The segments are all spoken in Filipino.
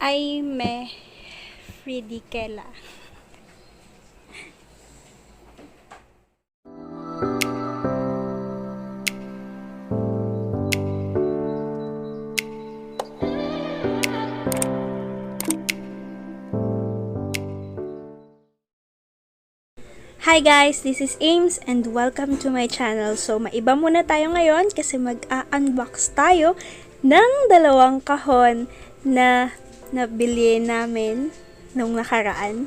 Ay me ridikela. Hi guys, this is Ames and welcome to my channel. So maiba muna tayo ngayon kasi mag-unbox tayo ng dalawang kahon na nabili namin nung nakaraan.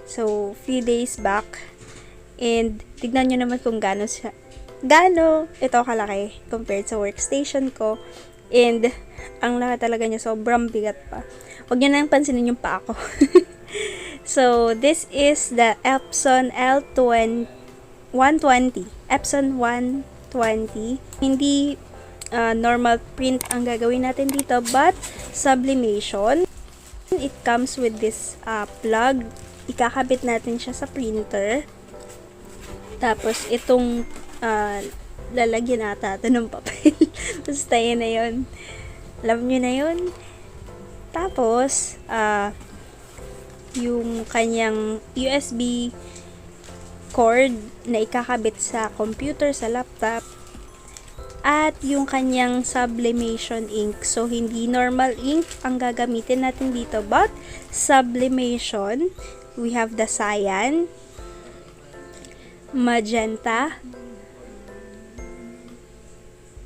So few days back. And tignan nyo naman kung gaano ito kalaki compared sa workstation ko. And ang laki talaga niya, sobrang bigat pa. Huwag nyo nang pansinin yung pa ako. So, this is the Epson L120. Epson 120. Hindi normal print ang gagawin natin dito, but sublimation. It comes with this plug. Ikakabit natin siya sa printer. Tapos, itong lalagyan ata ito ng papel. Basta yun na yun. Alam nyo na yun. Tapos, yung kanyang USB cord na ikakabit sa computer, sa laptop, at yung kanyang sublimation ink. So, hindi normal ink ang gagamitin natin dito, but sublimation. We have the cyan, magenta,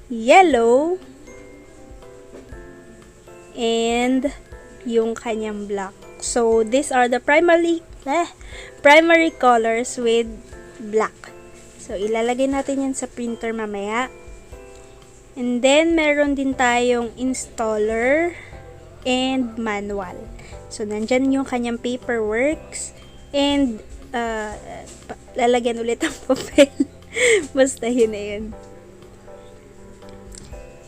yellow, and yung kanyang black. So, these are the primary colors with black. So, ilalagay natin yan sa printer mamaya. And then, meron din tayong installer and manual. So, nandyan yung kanyang paperworks and lalagyan ulit ang papel. Basta yun na yun.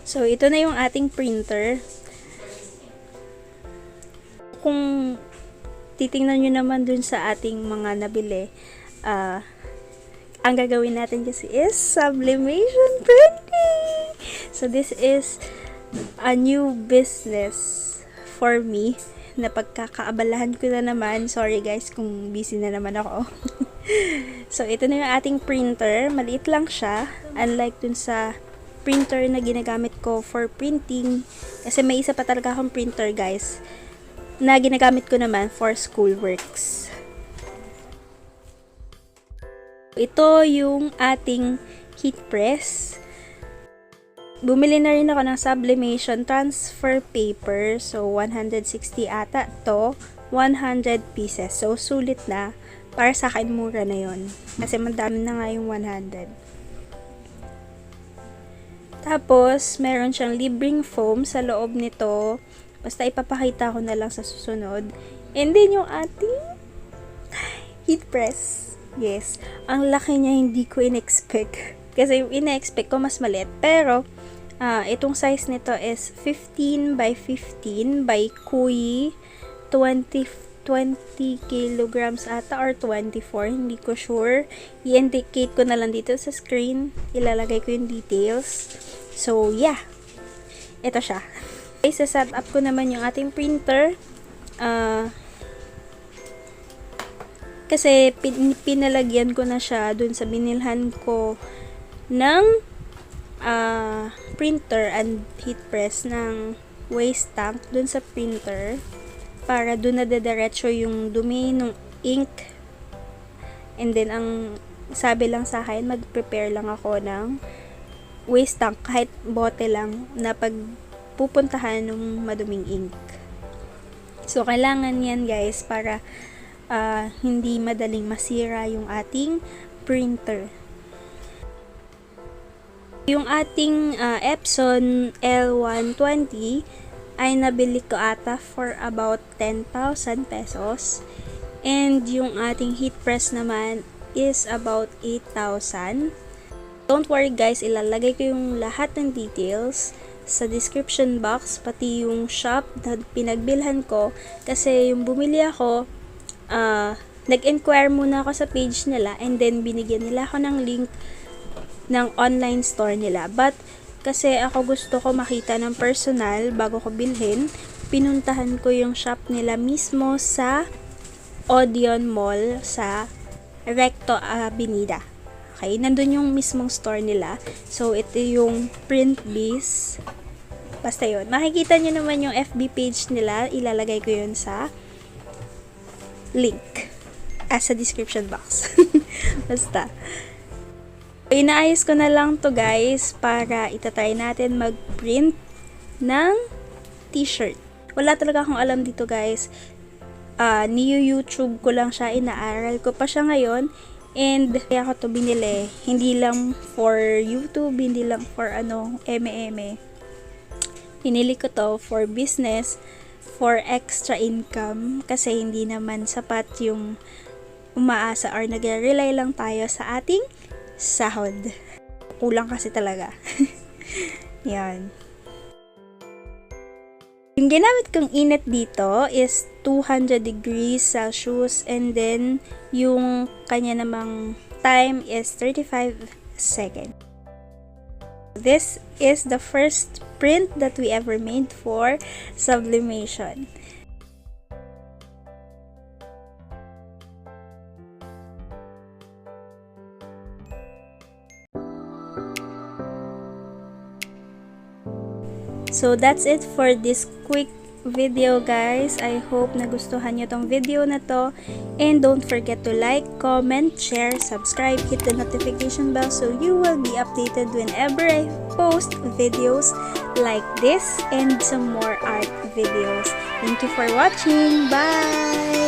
So, ito na yung ating printer. Kung titingnan nyo naman dun sa ating mga nabili, ang gagawin natin kasi is sublimation printing. So, this is a new business for me na pagkakaabalahan ko na naman. Sorry guys kung busy na naman ako. So, ito na yung ating printer. Maliit lang siya. Unlike dun sa printer na ginagamit ko for printing. Kasi may isa pa talaga akong printer guys na ginagamit ko naman for school works. Ito yung ating heat press. Bumili na rin ako ng sublimation transfer paper. So, 160 ata to. 100 pieces. So, sulit na. Para sa akin, mura na yon. Kasi madami na nga yung 100. Tapos, meron siyang libreng foam sa loob nito. Basta ipapakita ko na lang sa susunod. And then yung ating heat press. Yes. Ang laki niya, hindi ko in-expect. Kasi yung in-expect ko mas maliit. Pero, itong size nito is 15 by 15 by Cuyi 20 kilograms ata or 24. Hindi ko sure. I-indicate ko na lang dito sa screen. Ilalagay ko yung details. So, yeah. Ito siya. Isa-set up ko naman yung ating printer. Kasi pinalagyan ko na siya dun sa binilhan ko ng printer and heat press ng waste tank dun sa printer para dun na dediretso yung dumi ng ink. And then ang sabi lang sa akin, mag-prepare lang ako ng waste tank kahit bote lang na pupuntahan ng maduming ink. So, kailangan yan guys para hindi madaling masira yung ating printer. Yung ating Epson L120 ay nabili ko ata for about 10,000 pesos. And yung ating heat press naman is about 8,000. Don't worry guys, ilalagay ko yung lahat ng details sa description box, pati yung shop na pinagbilhan ko. Kasi yung bumili ako, nag-inquire muna ako sa page nila and then binigyan nila ako ng link ng online store nila. But kasi ako gusto ko makita ng personal bago ko bilhin, pinuntahan ko yung shop nila mismo sa Odeon Mall sa Recto Avenida. Okay, nandun yung mismong store nila. So, ito yung Printbiz. Basta yun. Makikita nyo naman yung FB page nila. Ilalagay ko yun sa link. Sa description box. Basta. Inaayos ko na lang to guys para itatry natin mag-print ng t-shirt. Wala talaga akong alam dito guys. Ni-YouTube ko lang siya. Inaaral ko pa siya ngayon. And kaya ko to binili. Hindi lang for YouTube, hindi lang for eme-eme. Pinili ko to for business, for extra income. Kasi hindi naman sapat yung umaasa or nagre-rely lang tayo sa ating sahod. Kulang kasi talaga. Yan. Yung ginamit kong init dito is 200 degrees Celsius and then yung kanya namang time is 35 seconds. This is the first print that we ever made for sublimation. So that's it for this quick video guys. I hope nagustuhan nyo tong video na to. And don't forget to like, comment, share, subscribe, hit the notification bell so you will be updated whenever I post videos like this and some more art videos. Thank you for watching. Bye!